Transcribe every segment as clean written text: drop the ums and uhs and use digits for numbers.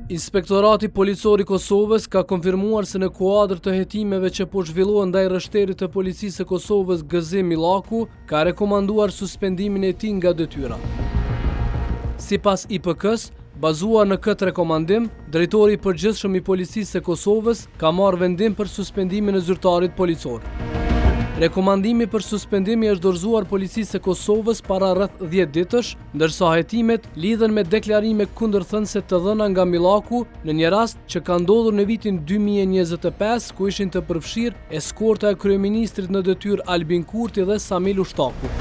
Inspektorati Policor i Kosovës ka konfirmuar se në kuadër të hetimeve që po zhvillohen ndaj rështerit të Policisë së Kosovës Gëzim Millaku, ka rekomanduar suspendimin e tij nga detyra. Sipas IPK-s, bazuar në këtë rekomandim, drejtori i përgjithshëm i Policisë së Kosovës ka marrë vendim për suspendimin e zyrtarit policor. Rekomandimi për suspendimi është dorëzuar Policisë së Kosovës para rreth 10 ditësh, ndërsa hetimet lidhen me deklarime kundërthënëse të dhëna nga Millaku në një rast që ka ndodhur në vitin 2025, ku ishin të përfshirë eskorta e kryeministrit në detyrë Albin Kurti dhe Samil Ushtaku.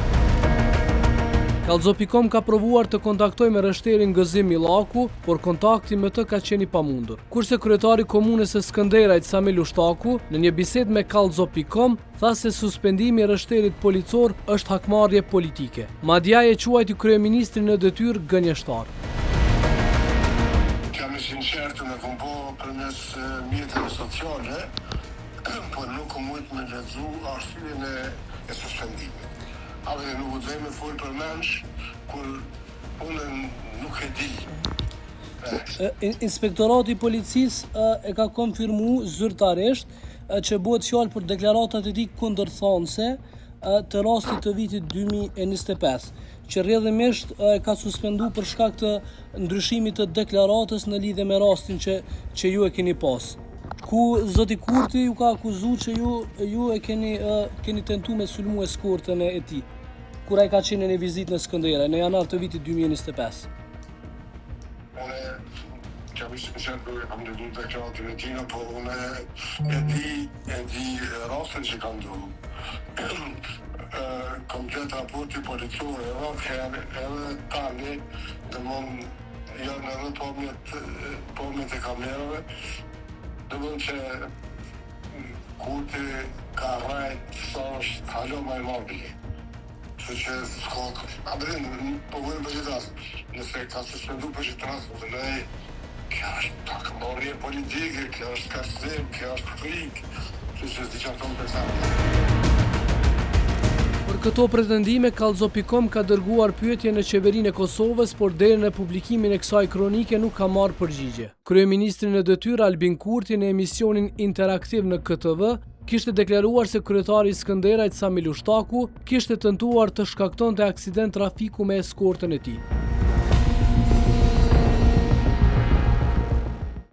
Kallxo.com ka provuar të kontaktojë me rështerin Gëzim Millaku, por kontakti me të ka qenë i pamundur. Kurse kryetari i komunës së Skënderajt Samil Ushtaku, në një bisedë me Kallxo.com, tha se suspendimi i rështerit policor është hakmarrje politike. Madje ai e quajti kryeministrin në detyrë gënjeshtar. Jam i sinqertë në kompo përmes mjeteve sociale, por nuk mund të lexu arsyeën e suspendimit. Avë nuk u me folë për mensh, kur unë nuk e di. Inspektorati i Policisë e ka konfirmuar zyrtarisht që bëhet fjalë për deklaratat e tij kundërthonëse të rastit të vitit 2025, që rrjedhimisht e ka suspenduar për shkak të ndryshimit të deklaratës në lidhje me rastin që ju e keni pas. Ku zoti Kurti ju ka akuzuar që ju e keni tentuar me sulmu eskortën e tij, kur ai ka qenë në vizitë në Skënderaj në janar të vitit 2025. Unë që mi sinqertë e kam lexuar deklaratën e tij, po unë e di rastin që ka ndodhur. Komplet raporti policor edhe tani domthon janë edhe pomjet e kamerave. Dëmën që Kurti ka rajt sa është halo ma i mobili. Që s'ka, abrin, po vërën për gjithas, nëse ka suspendu për gjithas, kjo është takëmarrje politike, kjo është kastim, kjo është frikë, që s'di që tonë për Për këto pretendime, Kallxo.com ka dërguar pyetje në qeverinë e Kosovës, por deri në publikimin e kësaj kronike nuk ka marrë përgjigje. Kryeministri në detyrë Albin Kurti në emisionin interaktiv në KTV kishte deklaruar se kryetari i Skënderajt Samil Ushtaku kishte tentuar të shkaktonte aksident trafiku me eskortën e tij.